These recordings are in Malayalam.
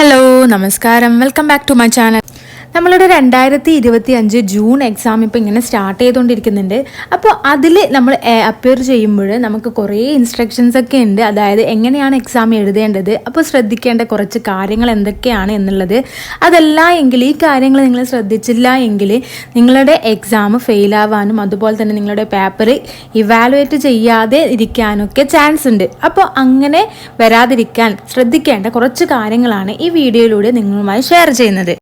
ഹലോ നമസ്കാരം welcome back to my channel. നമ്മളുടെ 2025 ജൂൺ എക്സാം ഇപ്പോൾ ഇങ്ങനെ സ്റ്റാർട്ട് ചെയ്തുകൊണ്ടിരിക്കുന്നുണ്ട്. അപ്പോൾ അതിൽ നമ്മൾ അപ്പിയർ ചെയ്യുമ്പോൾ നമുക്ക് കുറേ ഇൻസ്ട്രക്ഷൻസ് ഒക്കെ ഉണ്ട്. അതായത് എങ്ങനെയാണ് എക്സാം എഴുതേണ്ടത്, അപ്പോൾ ശ്രദ്ധിക്കേണ്ട കുറച്ച് കാര്യങ്ങൾ എന്തൊക്കെയാണ് എന്നുള്ളത്. അതല്ല എങ്കിൽ ഈ കാര്യങ്ങൾ നിങ്ങൾ ശ്രദ്ധിച്ചില്ല എങ്കിൽ നിങ്ങളുടെ എക്സാം ഫെയിലാവാനും അതുപോലെ തന്നെ നിങ്ങളുടെ പേപ്പർ ഇവാലുവേറ്റ് ചെയ്യാതെ ഇരിക്കാനൊക്കെ ചാൻസ് ഉണ്ട്. അപ്പോൾ അങ്ങനെ വരാതിരിക്കാൻ ശ്രദ്ധിക്കേണ്ട കുറച്ച് കാര്യങ്ങളാണ് ഈ വീഡിയോയിലൂടെ നിങ്ങളുമായി ഷെയർ ചെയ്യുന്നത്.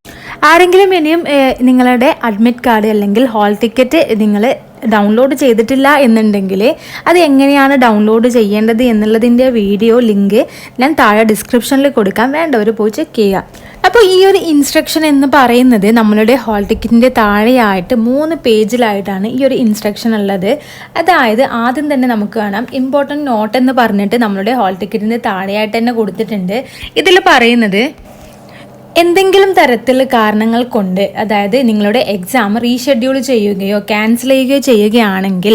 ആരെങ്കിലും ഇനിയും നിങ്ങളുടെ അഡ്മിറ്റ് കാർഡ് അല്ലെങ്കിൽ ഹാൾ ടിക്കറ്റ് നിങ്ങൾ ഡൗൺലോഡ് ചെയ്തിട്ടില്ല എന്നുണ്ടെങ്കിൽ അത് എങ്ങനെയാണ് ഡൗൺലോഡ് ചെയ്യേണ്ടത് എന്നുള്ളതിൻ്റെ വീഡിയോ ലിങ്ക് ഞാൻ താഴെ ഡിസ്ക്രിപ്ഷനിൽ കൊടുക്കാം, വേണ്ടവർ പോയി ചെക്ക് ചെയ്യുക. അപ്പോൾ ഈ ഒരു ഇൻസ്ട്രക്ഷൻ എന്ന് പറയുന്നത് നമ്മളുടെ ഹാൾ ടിക്കറ്റിൻ്റെ താഴെയായിട്ട് 3 പേജിലായിട്ടാണ് ഈ ഒരു ഇൻസ്ട്രക്ഷൻ ഉള്ളത്. അതായത് ആദ്യം തന്നെ നമുക്ക് കാണാം ഇമ്പോർട്ടൻറ്റ് നോട്ട് എന്ന് പറഞ്ഞിട്ട് നമ്മളുടെ ഹാൾ ടിക്കറ്റിൻ്റെ താഴെയായിട്ട് തന്നെ കൊടുത്തിട്ടുണ്ട്. ഇതിൽ പറയുന്നത് എന്തെങ്കിലും തരത്തിലുള്ള കാരണങ്ങൾ കൊണ്ട്, അതായത് നിങ്ങളുടെ എക്സാം റീഷെഡ്യൂൾ ചെയ്യുകയോ ക്യാൻസൽ ചെയ്യുകയോ ചെയ്യുകയാണെങ്കിൽ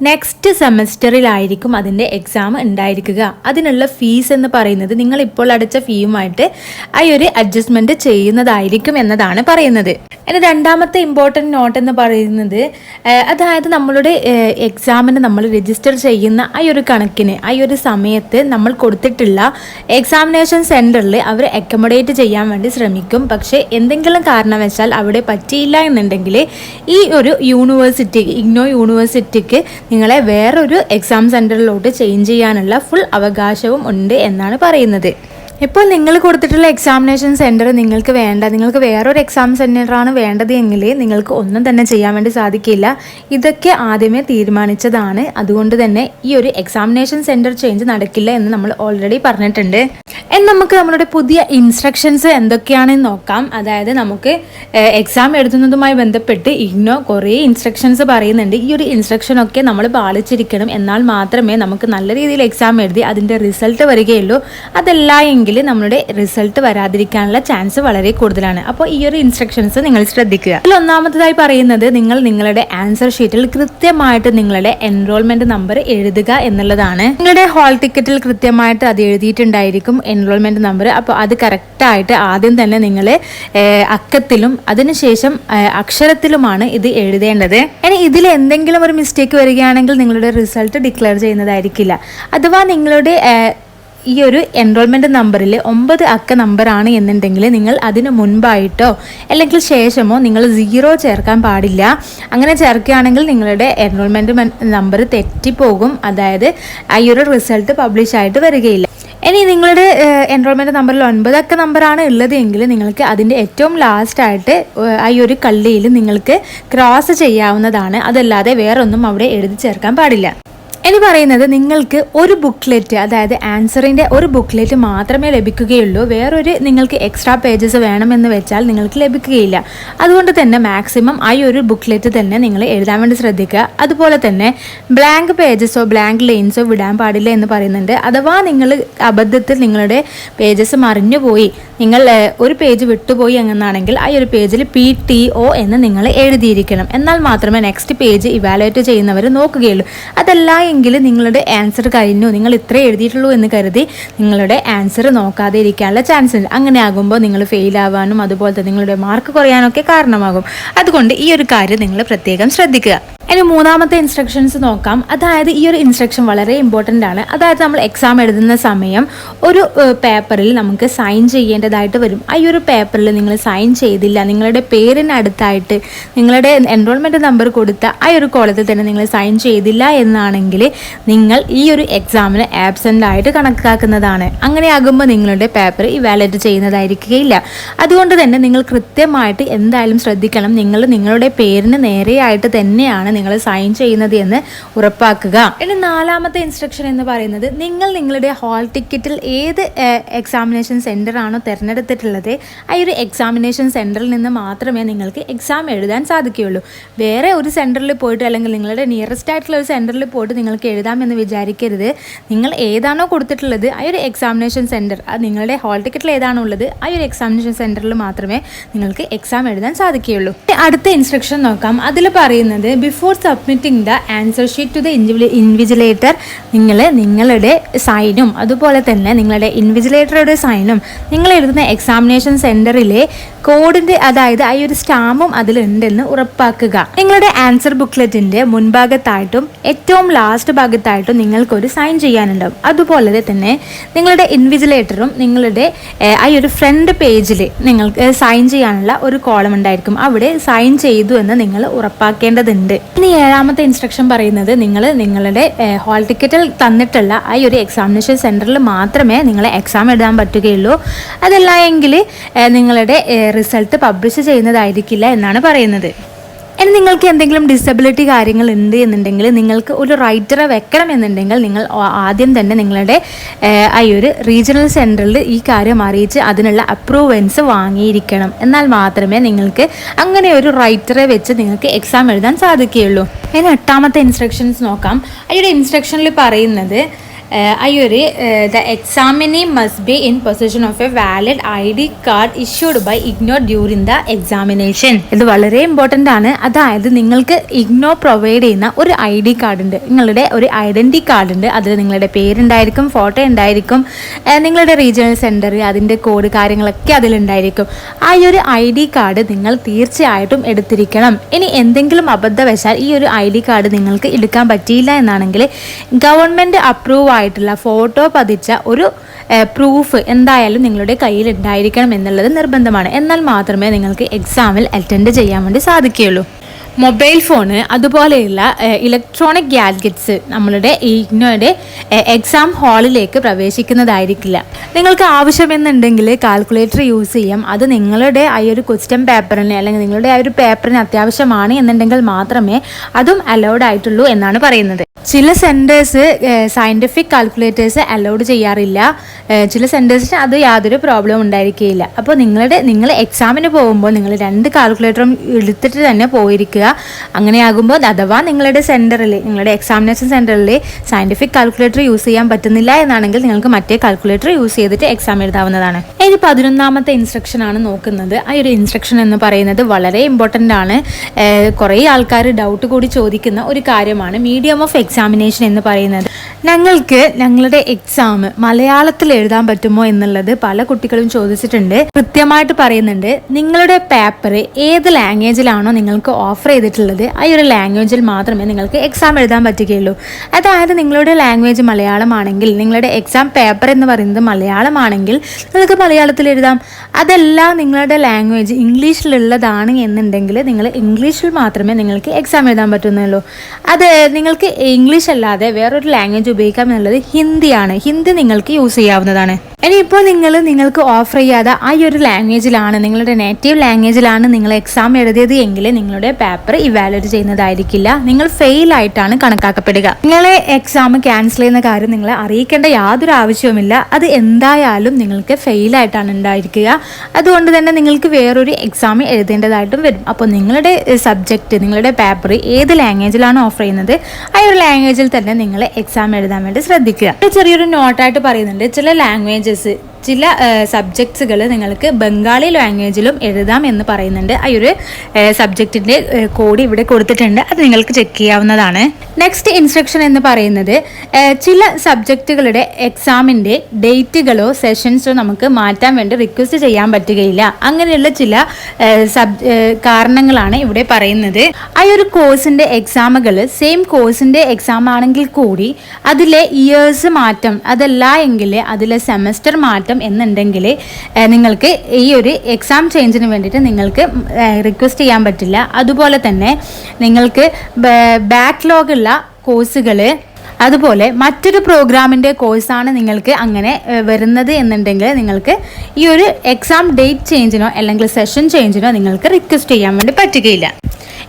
നെക്സ്റ്റ് സെമസ്റ്ററിലായിരിക്കും അതിൻ്റെ എക്സാം ഉണ്ടായിരിക്കുക. അതിനുള്ള ഫീസ് എന്ന് പറയുന്നത് നിങ്ങൾ ഇപ്പോൾ അടച്ച ഫീയുമായിട്ട് ആ ഒരു അഡ്ജസ്റ്റ്മെൻറ്റ് ചെയ്യുന്നതായിരിക്കും എന്നതാണ് പറയുന്നത്. ഇനി രണ്ടാമത്തെ ഇമ്പോർട്ടൻറ്റ് നോട്ട് എന്ന് പറയുന്നത് അതായത് നമ്മളുടെ എക്സാമിന് നമ്മൾ രജിസ്റ്റർ ചെയ്യുന്ന ആ ഒരു കണക്കിന് ആ ഒരു സമയത്ത് നമ്മൾ കൊടുത്തിട്ടുള്ള എക്സാമിനേഷൻ സെൻറ്ററിൽ അവർ അക്കോമഡേറ്റ് ചെയ്യാൻ വേണ്ടി ശ്രമിക്കും. പക്ഷേ എന്തെങ്കിലും കാരണവശാൽ അവിടെ പറ്റിയില്ല എന്നുണ്ടെങ്കിൽ ഈ ഒരു യൂണിവേഴ്സിറ്റി ഇഗ്നോ യൂണിവേഴ്സിറ്റിക്ക് നിങ്ങളെ വേറൊരു എക്സാം സെൻറ്ററിലോട്ട് ചേഞ്ച് ചെയ്യാനുള്ള ഫുൾ അവകാശവും ഉണ്ട് എന്നാണ് പറയുന്നത്. ഇപ്പോൾ നിങ്ങൾ കൊടുത്തിട്ടുള്ള എക്സാമിനേഷൻ സെൻറ്റർ നിങ്ങൾക്ക് വേണ്ട, നിങ്ങൾക്ക് വേറൊരു എക്സാം സെൻറ്ററാണ് വേണ്ടത് എങ്കിൽ നിങ്ങൾക്ക് ഒന്നും തന്നെ ചെയ്യാൻ വേണ്ടി സാധിക്കില്ല. ഇതൊക്കെ ആദ്യമേ തീരുമാനിച്ചതാണ്. അതുകൊണ്ട് തന്നെ ഈ ഒരു എക്സാമിനേഷൻ സെൻറ്റർ ചേഞ്ച് നടക്കില്ല എന്ന് നമ്മൾ ഓൾറെഡി പറഞ്ഞിട്ടുണ്ട്. നമുക്ക് നമ്മളുടെ പുതിയ ഇൻസ്ട്രക്ഷൻസ് എന്തൊക്കെയാണെന്ന് നോക്കാം. അതായത് നമുക്ക് എക്സാം എഴുതുന്നതുമായി ബന്ധപ്പെട്ട് ഇഗ്നോ കുറേ ഇൻസ്ട്രക്ഷൻസ് പറയുന്നുണ്ട്. ഈ ഒരു ഇൻസ്ട്രക്ഷനൊക്കെ നമ്മൾ പാലിച്ചിരിക്കണം, എന്നാൽ മാത്രമേ നമുക്ക് നല്ല രീതിയിൽ എക്സാം എഴുതി അതിൻ്റെ റിസൾട്ട് വരികയുള്ളൂ. അതല്ല എങ്കിൽ നമ്മുടെ റിസൾട്ട് വരാതിരിക്കാനുള്ള ചാൻസ് വളരെ കൂടുതലാണ്. അപ്പോൾ ഈ ഒരു ഇൻസ്ട്രക്ഷൻസ് നിങ്ങൾ ശ്രദ്ധിക്കുക. അതിൽ ഒന്നാമതായി പറയുന്നത് നിങ്ങൾ നിങ്ങളുടെ ആൻസർ ഷീറ്റിൽ കൃത്യമായിട്ട് നിങ്ങളുടെ എൻറോൾമെന്റ് നമ്പർ എഴുതുക എന്നുള്ളതാണ്. നിങ്ങളുടെ ഹാൾ ടിക്കറ്റിൽ കൃത്യമായിട്ട് അത് എഴുതിയിട്ടുണ്ടായിരിക്കും എൻറോൾമെന്റ് നമ്പർ. അപ്പോൾ അത് കറക്റ്റായിട്ട് ആദ്യം തന്നെ നിങ്ങൾ അക്കത്തിലും അതിനുശേഷം അക്ഷരത്തിലുമാണ് ഇത് എഴുതേണ്ടത്. ഇനി ഇതിൽ എന്തെങ്കിലും ഒരു മിസ്റ്റേക്ക് വരികയാണെങ്കിൽ നിങ്ങളുടെ റിസൾട്ട് ഡിക്ലെയർ ചെയ്യുന്നതായിരിക്കില്ല. അഥവാ നിങ്ങളുടെ ഈ ഒരു എൻറോൾമെൻറ്റ് നമ്പറിൽ 9 അക്ക നമ്പറാണ് എന്നുണ്ടെങ്കിൽ നിങ്ങൾ അതിന് മുൻപായിട്ടോ അല്ലെങ്കിൽ ശേഷമോ നിങ്ങൾ 0 ചേർക്കാൻ പാടില്ല. അങ്ങനെ ചേർക്കുകയാണെങ്കിൽ നിങ്ങളുടെ എൻറോൾമെൻറ്റ് നമ്പർ തെറ്റിപ്പോകും. അതായത് ഈ ഒരു റിസൾട്ട് പബ്ലിഷ് ആയിട്ട് വരികയില്ല. ഇനി നിങ്ങളുടെ എൻറോൾമെൻറ്റ് നമ്പറിൽ 9 അക്ക നമ്പറാണ് ഉള്ളത് എങ്കിൽ നിങ്ങൾക്ക് അതിൻ്റെ ഏറ്റവും ലാസ്റ്റായിട്ട് ഈ ഒരു കള്ളിയിൽ നിങ്ങൾക്ക് ക്രോസ് ചെയ്യാവുന്നതാണ്. അതല്ലാതെ വേറൊന്നും അവിടെ എഴുതി ചേർക്കാൻ പാടില്ല. ഇനി പറയുന്നത് നിങ്ങൾക്ക് ഒരു ബുക്ക്ലെറ്റ്, അതായത് ആൻസറിൻ്റെ ഒരു ബുക്ക്ലെറ്റ് മാത്രമേ ലഭിക്കുകയുള്ളൂ. വേറൊരു നിങ്ങൾക്ക് എക്സ്ട്രാ പേജസ് വേണമെന്ന് വെച്ചാൽ നിങ്ങൾക്ക് ലഭിക്കുകയില്ല. അതുകൊണ്ട് തന്നെ മാക്സിമം ആ ഒരു ബുക്ക്ലെറ്റ് തന്നെ നിങ്ങൾ എഴുതാൻ വേണ്ടി ശ്രദ്ധിക്കുക. അതുപോലെ തന്നെ ബ്ലാങ്ക് പേജസോ ബ്ലാങ്ക് ലൈൻസോ വിടാൻ പാടില്ല എന്ന് പറയുന്നുണ്ട്. അഥവാ നിങ്ങൾ അബദ്ധത്തിൽ നിങ്ങളുടെ പേജസ് മറിഞ്ഞുപോയി, നിങ്ങൾ ഒരു പേജ് വിട്ടുപോയി എന്നാണെങ്കിൽ ആ ഒരു പേജിൽ PTO എന്ന് നിങ്ങൾ എഴുതിയിരിക്കണം. എന്നാൽ മാത്രമേ നെക്സ്റ്റ് പേജ് ഇവാലുവേറ്റ് ചെയ്യുന്നവർ നോക്കുകയുള്ളൂ. അതല്ല എങ്കിൽ നിങ്ങളുടെ ആൻസർ കഴിഞ്ഞു, നിങ്ങൾ ഇത്ര എഴുതിയിട്ടുള്ളൂ എന്ന് കരുതി നിങ്ങളുടെ ആൻസർ നോക്കാതെ ഇരിക്കാനുള്ള ചാൻസ് ഉണ്ട്. അങ്ങനെ ആകുമ്പോൾ നിങ്ങൾ ഫെയിൽ ആവാനും അതുപോലെ തന്നെ നിങ്ങളുടെ മാർക്ക് കുറയാനൊക്കെ കാരണമാകും. അതുകൊണ്ട് ഈ ഒരു കാര്യം നിങ്ങൾ പ്രത്യേകം ശ്രദ്ധിക്കുക. ഇനി മൂന്നാമത്തെ ഇൻസ്ട്രക്ഷൻസ് നോക്കാം. അതായത് ഈ ഒരു ഇൻസ്ട്രക്ഷൻ വളരെ ഇമ്പോർട്ടൻ്റ് ആണ്. അതായത് നമ്മൾ എക്സാം എഴുതുന്ന സമയം ഒരു പേപ്പറിൽ നമുക്ക് സൈൻ ചെയ്യേണ്ടതായിട്ട് വരും. ആ ഒരു പേപ്പറിൽ നിങ്ങൾ സൈൻ ചെയ്തില്ല, നിങ്ങളുടെ പേരിനടുത്തായിട്ട് നിങ്ങളുടെ എൻറോൾമെൻറ്റ് നമ്പർ കൊടുത്ത ആ ഒരു കോളത്തിൽ തന്നെ നിങ്ങൾ സൈൻ ചെയ്തില്ല എന്നാണെങ്കിൽ നിങ്ങൾ ഈ ഒരു എക്സാമിന് ആബ്സെൻ്റ് ആയിട്ട് കണക്കാക്കുന്നതാണ്. അങ്ങനെയാകുമ്പോൾ നിങ്ങളുടെ പേപ്പർ ഇവാലുവേറ്റ് ചെയ്യുന്നതായിരിക്കുകയില്ല. അതുകൊണ്ട് തന്നെ നിങ്ങൾ കൃത്യമായിട്ട് എന്തായാലും ശ്രദ്ധിക്കണം. നിങ്ങളുടെ പേരിന് നേരെയായിട്ട് തന്നെയാണ് നിങ്ങൾ സൈൻ ചെയ്യുന്നത് എന്ന് ഉറപ്പാക്കുക. ഇനി നാലാമത്തെ ഇൻസ്ട്രക്ഷൻ എന്ന് പറയുന്നത് നിങ്ങൾ നിങ്ങളുടെ ഹാൾ ടിക്കറ്റിൽ ഏത് എക്സാമിനേഷൻ സെൻറ്റർ ആണോ തിരഞ്ഞെടുത്തിട്ടുള്ളത് ആ ഒരു എക്സാമിനേഷൻ സെൻറ്ററിൽ നിന്ന് മാത്രമേ നിങ്ങൾക്ക് എക്സാം എഴുതാൻ സാധിക്കുകയുള്ളൂ. വേറെ ഒരു സെൻറ്ററിൽ പോയിട്ട് അല്ലെങ്കിൽ നിങ്ങളുടെ നിയറസ്റ്റ് ആയിട്ടുള്ള ഒരു സെൻറ്ററിൽ പോയിട്ട് നിങ്ങൾക്ക് എഴുതാമെന്ന് വിചാരിക്കരുത്. നിങ്ങൾ ഏതാണോ കൊടുത്തിട്ടുള്ളത് ആ ഒരു എക്സാമിനേഷൻ സെൻറ്റർ, അത് നിങ്ങളുടെ ഹാൾ ടിക്കറ്റിൽ ഏതാണോ ഉള്ളത് ആ ഒരു എക്സാമിനേഷൻ സെൻറ്ററിൽ മാത്രമേ നിങ്ങൾക്ക് എക്സാം എഴുതാൻ സാധിക്കുകയുള്ളൂ. അടുത്ത ഇൻസ്ട്രക്ഷൻ നോക്കാം. അതിൽ പറയുന്നത് before before submitting the answer sheet to the invigilator നിങ്ങളുടെ സൈനും അതുപോലെ തന്നെ നിങ്ങളുടെ ഇൻവിജിലേറ്ററുടെ സൈനും നിങ്ങൾ എഴുതുന്ന എക്സാമിനേഷൻ സെൻറ്ററിലെ കോഡിൻ്റെ അതായത് ആ ഒരു സ്റ്റാമ്പും അതിലുണ്ടെന്ന് ഉറപ്പാക്കുക. നിങ്ങളുടെ ആൻസർ ബുക്ക്ലെറ്റിൻ്റെ മുൻഭാഗത്തായിട്ടും ഏറ്റവും ലാസ്റ്റ് ഭാഗത്തായിട്ടും നിങ്ങൾക്കൊരു സൈൻ ചെയ്യാനുണ്ടാവും. അതുപോലെ തന്നെ നിങ്ങളുടെ ഇൻവിജിലേറ്ററും നിങ്ങളുടെ ആ ഒരു ഫ്രണ്ട് പേജിൽ നിങ്ങൾക്ക് സൈൻ ചെയ്യാനുള്ള ഒരു കോളം ഉണ്ടായിരിക്കും. അവിടെ സൈൻ ചെയ്തു എന്ന് നിങ്ങൾ ഉറപ്പാക്കേണ്ടതുണ്ട്. ഇനി 7ാമത്തെ ഇൻസ്ട്രക്ഷൻ പറയുന്നത് നിങ്ങളുടെ ഹാൾ ടിക്കറ്റിൽ തന്നിട്ടുള്ള ആ ഒരു എക്സാമിനേഷൻ സെൻറ്ററിൽ മാത്രമേ നിങ്ങൾ എക്സാം എഴുതാൻ പറ്റുകയുള്ളൂ. അതല്ല എങ്കിൽ നിങ്ങളുടെ റിസൾട്ട് പബ്ലിഷ് ചെയ്യുന്നതായിരിക്കില്ല എന്നാണ് പറയുന്നത്. ഇനി നിങ്ങൾക്ക് എന്തെങ്കിലും ഡിസബിലിറ്റി കാര്യങ്ങൾ ഉണ്ട് എന്നുണ്ടെങ്കിൽ നിങ്ങൾക്ക് ഒരു റൈറ്ററെ വെക്കണം എന്നുണ്ടെങ്കിൽ നിങ്ങൾ ആദ്യം തന്നെ നിങ്ങളുടെ ആ ഒരു റീജിയണൽ സെൻറ്ററിൽ ഈ കാര്യം അറിയിച്ച് അതിനുള്ള അപ്രൂവൻസ് വാങ്ങിയിരിക്കണം. എന്നാൽ മാത്രമേ നിങ്ങൾക്ക് അങ്ങനെ ഒരു റൈറ്ററെ വെച്ച് നിങ്ങൾക്ക് എക്സാം എഴുതാൻ സാധിക്കുകയുള്ളൂ. ഇനി 8ാമത്തെ ഇൻസ്ട്രക്ഷൻസ് നോക്കാം. ആ ഒരു ഇൻസ്ട്രക്ഷനിൽ പറയുന്നത് the examinee must be in possession of a valid ID card issued by IGNOU during the examination. ഇത് വളരെ ഇമ്പോർട്ടൻ്റ് ആണ്. അതായത് നിങ്ങൾക്ക് IGNOU പ്രൊവൈഡ് ചെയ്യുന്ന ഒരു ID കാർഡ് ഉണ്ട്, നിങ്ങളുടെ ഒരു ഐഡൻറ്റി കാർഡ് ഉണ്ട്. അതിൽ നിങ്ങളുടെ പേരുണ്ടായിരിക്കും, ഫോട്ടോ ഉണ്ടായിരിക്കും, നിങ്ങളുടെ റീജിയണൽ സെൻറ്റർ അതിൻ്റെ കോഡ് കാര്യങ്ങളൊക്കെ അതിലുണ്ടായിരിക്കും. ആ ഒരു ID കാർഡ് നിങ്ങൾ തീർച്ചയായിട്ടും എടുത്തിരിക്കണം. ഇനി എന്തെങ്കിലും അബദ്ധവശാൽ ഈ ഒരു ID കാർഡ് നിങ്ങൾക്ക് എടുക്കാൻ പറ്റിയില്ല എന്നാണെങ്കിൽ ഗവൺമെൻറ് അപ്രൂവ് ആയിട്ടുള്ള ഫോട്ടോ പതിച്ച ഒരു പ്രൂഫ് എന്തായാലും നിങ്ങളുടെ കയ്യിൽ ഉണ്ടായിരിക്കണം എന്നുള്ളത് നിർബന്ധമാണ്. എന്നാൽ മാത്രമേ നിങ്ങൾക്ക് എക്സാമിൽ അറ്റൻഡ് ചെയ്യാൻ വേണ്ടി സാധിക്കുകയുള്ളൂ. മൊബൈൽ ഫോണ് അതുപോലെയുള്ള ഇലക്ട്രോണിക് ഗാഡ്ജറ്റ്സ് നമ്മളുടെ IGNOയുടെ എക്സാം ഹാളിലേക്ക് പ്രവേശിക്കുന്നതായിരിക്കില്ല. നിങ്ങൾക്ക് ആവശ്യമെന്നുണ്ടെങ്കിൽ കാൽക്കുലേറ്റർ യൂസ് ചെയ്യാം. അത് നിങ്ങളുടെ ആ ഒരു ക്വസ്റ്റ്യൻ പേപ്പറിന് അല്ലെങ്കിൽ നിങ്ങളുടെ ആ ഒരു പേപ്പറിന് അത്യാവശ്യമാണ് എന്നുണ്ടെങ്കിൽ മാത്രമേ അതും അലൗഡ് ആയിട്ടുള്ളൂ എന്നാണ് പറയുന്നത്. ചില സെൻറ്റേഴ്സ് സയൻറ്റിഫിക് കാൽക്കുലേറ്റേഴ്സ് അലൗഡ് ചെയ്യാറില്ല. ചില സെൻറ്റേഴ്സിന് അത് യാതൊരു പ്രോബ്ലം ഉണ്ടായിരിക്കുകയില്ല. അപ്പോൾ നിങ്ങൾ എക്സാമിന് പോകുമ്പോൾ നിങ്ങൾ 2 കാൽക്കുലേറ്ററും എടുത്തിട്ട് തന്നെ പോയിരിക്കുക. അങ്ങനെയാകുമ്പോൾ അഥവാ നിങ്ങളുടെ സെൻറ്ററിൽ നിങ്ങളുടെ എക്സാമിനേഷൻ സെൻറ്ററിൽ സയൻറ്റിഫിക് കാൽക്കുലേറ്റർ യൂസ് ചെയ്യാൻ പറ്റുന്നില്ല എന്നാണെങ്കിൽ നിങ്ങൾക്ക് മറ്റേ കാൽക്കുലേറ്റർ യൂസ് ചെയ്തിട്ട് എക്സാം എഴുതാവുന്നതാണ്. ഇനി 11ാമത്തെ ഇൻസ്ട്രക്ഷൻ ആണ് നോക്കുന്നത്. ആ ഒരു ഇൻസ്ട്രക്ഷൻ എന്ന് പറയുന്നത് വളരെ ഇമ്പോർട്ടൻ്റ് ആണ്. കുറേ ആൾക്കാർ ഡൗട്ട് കൂടി ചോദിക്കുന്ന ഒരു കാര്യമാണ് മീഡിയം ഓഫ് എക്സാമിനേഷൻ എന്ന് പറയുന്നത്. ഞങ്ങളുടെ എക്സാം മലയാളത്തിൽ എഴുതാൻ പറ്റുമോ എന്നുള്ളത് പല കുട്ടികളും ചോദിച്ചിട്ടുണ്ട്. കൃത്യമായിട്ട് പറയുന്നുണ്ട്, നിങ്ങളുടെ പേപ്പർ ഏത് ലാംഗ്വേജിലാണോ നിങ്ങൾക്ക് ഓഫർ ചെയ്തിട്ടുള്ളത് ആ ഒരു ലാംഗ്വേജിൽ മാത്രമേ നിങ്ങൾക്ക് എക്സാം എഴുതാൻ പറ്റുകയുള്ളൂ. അതായത് നിങ്ങളുടെ ലാംഗ്വേജ് മലയാളമാണെങ്കിൽ നിങ്ങളുടെ എക്സാം പേപ്പർ എന്ന് പറയുന്നത് മലയാളമാണെങ്കിൽ നിങ്ങൾക്ക് മലയാളത്തിൽ എഴുതാം. അതല്ല നിങ്ങളുടെ ലാംഗ്വേജ് ഇംഗ്ലീഷിലുള്ളതാണ് എന്നുണ്ടെങ്കിൽ നിങ്ങൾ ഇംഗ്ലീഷിൽ മാത്രമേ നിങ്ങൾക്ക് എക്സാം എഴുതാൻ പറ്റുന്നുള്ളൂ. അത് നിങ്ങൾക്ക് ഇംഗ്ലീഷ് അല്ലാതെ വേറൊരു ലാംഗ്വേജ് ഉപയോഗിക്കാം എന്നുള്ളത് ഹിന്ദിയാണ്. ഹിന്ദി നിങ്ങൾക്ക് യൂസ് ചെയ്യാവുന്നതാണ്. ഇനിയിപ്പോൾ നിങ്ങൾക്ക് ഓഫർ ചെയ്യാതെ ആ ഒരു ലാംഗ്വേജിലാണ് നിങ്ങളുടെ നേറ്റീവ് ലാംഗ്വേജിലാണ് നിങ്ങൾ എക്സാം എഴുതിയത് എങ്കിൽ നിങ്ങളുടെ പേപ്പർ ഇവാലുവേറ്റ് ചെയ്യുന്നതായിരിക്കില്ല. നിങ്ങൾ ഫെയിൽ ആയിട്ടാണ് കണക്കാക്കപ്പെടുക. നിങ്ങളെ എക്സാം ക്യാൻസൽ ചെയ്യുന്ന കാര്യം നിങ്ങളെ അറിയിക്കേണ്ട യാതൊരു ആവശ്യവുമില്ല. അത് എന്തായാലും നിങ്ങൾക്ക് ഫെയിൽ ആയിട്ടാണ് ഉണ്ടായിരിക്കുക. അതുകൊണ്ട് തന്നെ നിങ്ങൾക്ക് വേറൊരു എക്സാം എഴുതേണ്ടതായിട്ടും വരും. അപ്പോൾ നിങ്ങളുടെ സബ്ജക്റ്റ് നിങ്ങളുടെ പേപ്പർ ഏത് ലാംഗ്വേജിലാണ് ഓഫർ ചെയ്യുന്നത് ആ ഒരു ലാംഗ്വേജിൽ തന്നെ നിങ്ങൾ എക്സാം എഴുതാൻ വേണ്ടി ശ്രദ്ധിക്കുക. ചെറിയൊരു നോട്ടായിട്ട് പറയുന്നുണ്ട്, ചില ലാംഗ്വേജസ് ചില സബ്ജക്ട്സുകൾ നിങ്ങൾക്ക് ബംഗാളി ലാംഗ്വേജിലും എഴുതാം എന്ന് പറയുന്നുണ്ട്. ആ ഒരു സബ്ജക്റ്റിൻ്റെ കോഡ് ഇവിടെ കൊടുത്തിട്ടുണ്ട്, അത് നിങ്ങൾക്ക് ചെക്ക് ചെയ്യാവുന്നതാണ്. നെക്സ്റ്റ് ഇൻസ്ട്രക്ഷൻ എന്ന് പറയുന്നത് ചില സബ്ജക്റ്റുകളുടെ എക്സാമിൻ്റെ ഡേറ്റുകളോ സെഷൻസോ നമുക്ക് മാറ്റാൻ വേണ്ടി റിക്വസ്റ്റ് ചെയ്യാൻ പറ്റുകയില്ല. അങ്ങനെയുള്ള ചില കാരണങ്ങളാണ് ഇവിടെ പറയുന്നത്. ആ ഒരു കോഴ്സിൻ്റെ എക്സാമുകൾ സെയിം കോഴ്സിൻ്റെ എക്സാം ആണെങ്കിൽ കൂടി അതിലെ ഇയേഴ്സ് മാറ്റം, അതല്ല എങ്കിൽ അതിലെ സെമസ്റ്റർ മാറ്റം എന്നുണ്ടെങ്കിൽ നിങ്ങൾക്ക് ഈ ഒരു എക്സാം ചേഞ്ചിന് വേണ്ടിയിട്ട് നിങ്ങൾക്ക് റിക്വസ്റ്റ് ചെയ്യാൻ പറ്റില്ല. അതുപോലെ തന്നെ നിങ്ങൾക്ക് ബാക്ക്ലോഗ് ഉള്ള കോഴ്സുകൾ അതുപോലെ മറ്റൊരു പ്രോഗ്രാമിൻ്റെ കോഴ്സാണ് നിങ്ങൾക്ക് അങ്ങനെ വരുന്നത് എന്നുണ്ടെങ്കിൽ നിങ്ങൾക്ക് ഈ ഒരു എക്സാം ഡേറ്റ് ചേഞ്ചിനോ അല്ലെങ്കിൽ സെഷൻ ചേഞ്ചിനോ നിങ്ങൾക്ക് റിക്വസ്റ്റ് ചെയ്യാൻ വേണ്ടി പറ്റുകയില്ല.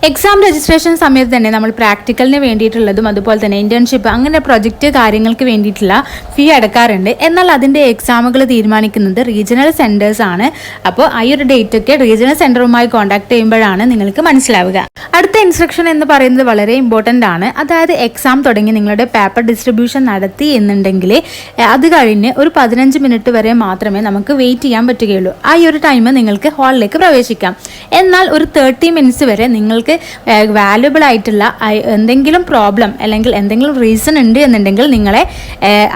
എക്സാം രജിസ്ട്രേഷൻ സമയത്ത് തന്നെ നമ്മൾ പ്രാക്ടിക്കലിന് വേണ്ടിയിട്ടുള്ളതും അതുപോലെ തന്നെ ഇന്റേൺഷിപ്പ് അങ്ങനെ പ്രൊജക്റ്റ് കാര്യങ്ങൾക്ക് വേണ്ടിയിട്ടുള്ള ഫീ അടക്കാറുണ്ട്. എന്നാൽ അതിൻ്റെ എക്സാമുകൾ തീരുമാനിക്കുന്നത് റീജിയണൽ സെൻറ്റേഴ്സ് ആണ്. അപ്പോൾ ആ ഒരു ഡേറ്റൊക്കെ റീജിയണൽ സെൻറ്ററുമായി കോൺടാക്ട് ചെയ്യുമ്പോഴാണ് നിങ്ങൾക്ക് മനസ്സിലാവുക. അടുത്ത ഇൻസ്ട്രക്ഷൻ എന്ന് പറയുന്നത് വളരെ ഇമ്പോർട്ടൻ്റ് ആണ്. അതായത് എക്സാം തുടങ്ങി നിങ്ങളുടെ പേപ്പർ ഡിസ്ട്രിബ്യൂഷൻ നടത്തി എന്നുണ്ടെങ്കിൽ അത് കഴിഞ്ഞ് ഒരു 15 മിനിറ്റ് വരെ മാത്രമേ നമുക്ക് വെയിറ്റ് ചെയ്യാൻ പറ്റുകയുള്ളൂ. ആ ഒരു ടൈം നിങ്ങൾക്ക് ഹാളിലേക്ക് പ്രവേശിക്കാം. എന്നാൽ ഒരു 30 മിനിറ്റ്സ് വരെ നിങ്ങൾക്ക് നിങ്ങൾക്ക് വാല്യുബിൾ ആയിട്ടുള്ള എന്തെങ്കിലും പ്രോബ്ലം അല്ലെങ്കിൽ എന്തെങ്കിലും റീസൺ ഉണ്ട് എന്നുണ്ടെങ്കിൽ നിങ്ങളെ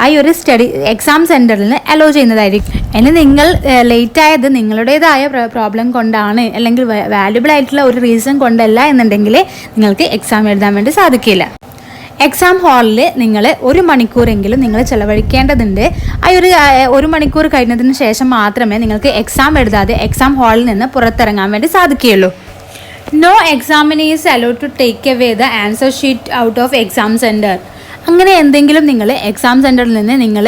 ആ ഒരു എക്സാം സെൻറ്ററിൽ നിന്ന് അലോ ചെയ്യുന്നതായിരിക്കും. ഇനി നിങ്ങൾ ലേറ്റ് ആയത് നിങ്ങളുടേതായ പ്രോബ്ലം കൊണ്ടാണ് അല്ലെങ്കിൽ വാല്യുബിൾ ആയിട്ടുള്ള ഒരു റീസൺ കൊണ്ടല്ല എന്നുണ്ടെങ്കിൽ നിങ്ങൾക്ക് എക്സാം എഴുതാൻ വേണ്ടി സാധിക്കില്ല. എക്സാം ഹാളിൽ നിങ്ങൾ 1 മണിക്കൂറെങ്കിലും നിങ്ങൾ ചിലവഴിക്കേണ്ടതുണ്ട്. ആ ഒരു മണിക്കൂർ കഴിഞ്ഞതിന് ശേഷം മാത്രമേ നിങ്ങൾക്ക് എക്സാം എഴുതാതെ എക്സാം ഹാളിൽ നിന്ന് പുറത്തിറങ്ങാൻ വേണ്ടി സാധിക്കുകയുള്ളൂ. No examiner is allowed to take away the answer sheet out of exam center. അങ്ങനെ എന്തെങ്കിലും നിങ്ങൾ എക്സാം സെൻറ്ററിൽ നിന്ന് നിങ്ങൾ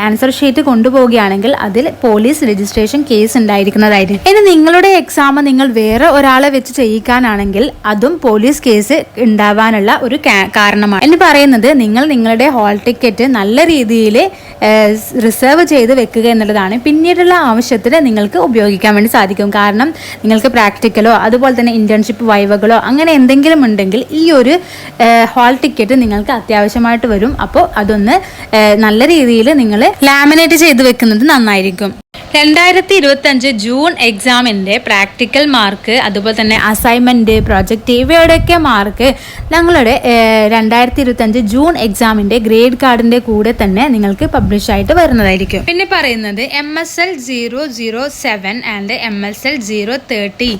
ആൻസർ ഷീറ്റ് കൊണ്ടുപോവുകയാണെങ്കിൽ അതിൽ പോലീസ് രജിസ്ട്രേഷൻ കേസ് ഉണ്ടായിരിക്കുന്നതായിരിക്കും. ഇനി നിങ്ങളുടെ എക്സാം നിങ്ങൾ വേറെ ഒരാളെ വെച്ച് ചെയ്യിക്കാനാണെങ്കിൽ അതും പോലീസ് കേസ് ഉണ്ടാവാനുള്ള ഒരു കാരണമാണ്. എന്ന് പറയുന്നത് നിങ്ങൾ നിങ്ങളുടെ ഹാൾ ടിക്കറ്റ് നല്ല രീതിയിൽ റിസർവ് ചെയ്ത് വെക്കുക എന്നുള്ളതാണ്. പിന്നീടുള്ള ആവശ്യത്തിന് നിങ്ങൾക്ക് ഉപയോഗിക്കാൻ വേണ്ടി സാധിക്കും. കാരണം നിങ്ങൾക്ക് പ്രാക്ടിക്കലോ അതുപോലെ തന്നെ ഇന്റേൺഷിപ്പ് വൈവകളോ അങ്ങനെ എന്തെങ്കിലും ഉണ്ടെങ്കിൽ ഈ ഒരു ഹാൾ ടിക്കറ്റ് നിങ്ങൾക്ക് അത്യാവശ്യമായിട്ട് വരും. അപ്പോൾ അതൊന്ന് നല്ല രീതിയിൽ നിങ്ങൾ ലാമിനേറ്റ് ചെയ്ത് വെക്കുന്നത് നന്നായിരിക്കും. 2025 ജൂൺ എക്സാമിൻ്റെ പ്രാക്ടിക്കൽ മാർക്ക് അതുപോലെ തന്നെ അസൈൻമെൻറ്റ് പ്രൊജക്റ്റ് ഇവയുടെയൊക്കെ മാർക്ക് ഞങ്ങളുടെ 2025 ജൂൺ എക്സാമിൻ്റെ ഗ്രേഡ് കാർഡിൻ്റെ കൂടെ തന്നെ നിങ്ങൾക്ക് പബ്ലിഷ് ആയിട്ട് വരുന്നതായിരിക്കും. പിന്നെ പറയുന്നത് MSL 007 ആൻഡ് MSL 030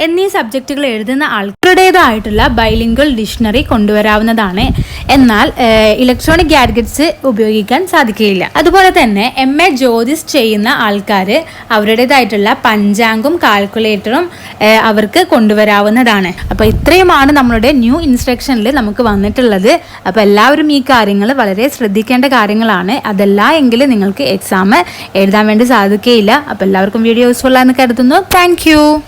എന്നീ സബ്ജക്റ്റുകൾ എഴുതുന്ന ആൾക്കാരുടേതായിട്ടുള്ള ബൈലിംഗ്വൽ ഡിക്ഷണറി കൊണ്ടുവരാവുന്നതാണ്. എന്നാൽ ഇലക്ട്രോണിക് ഗാഡ്ജറ്റ്സ് ഉപയോഗിക്കാൻ സാധിക്കുകയില്ല. അതുപോലെ തന്നെ MA ജ്യോതിസ് ചെയ്യുന്ന ആൾക്കാർ അവരുടേതായിട്ടുള്ള പഞ്ചാംഗും കാൽക്കുലേറ്ററും അവർക്ക് കൊണ്ടുവരാവുന്നതാണ്. അപ്പോൾ ഇത്രയുമാണ് നമ്മളുടെ ന്യൂ ഇൻസ്ട്രക്ഷനിൽ നമുക്ക് വന്നിട്ടുള്ളത്. അപ്പോൾ എല്ലാവരും ഈ കാര്യങ്ങൾ വളരെ ശ്രദ്ധിക്കേണ്ട കാര്യങ്ങളാണ്. അതല്ല എങ്കിൽ നിങ്ങൾക്ക് എക്സാം എഴുതാൻ വേണ്ടി സാധിക്കുകയില്ല. അപ്പോൾ എല്ലാവർക്കും വീഡിയോ യൂസ്ഫുൾ ആണെന്ന് കരുതുന്നു. താങ്ക്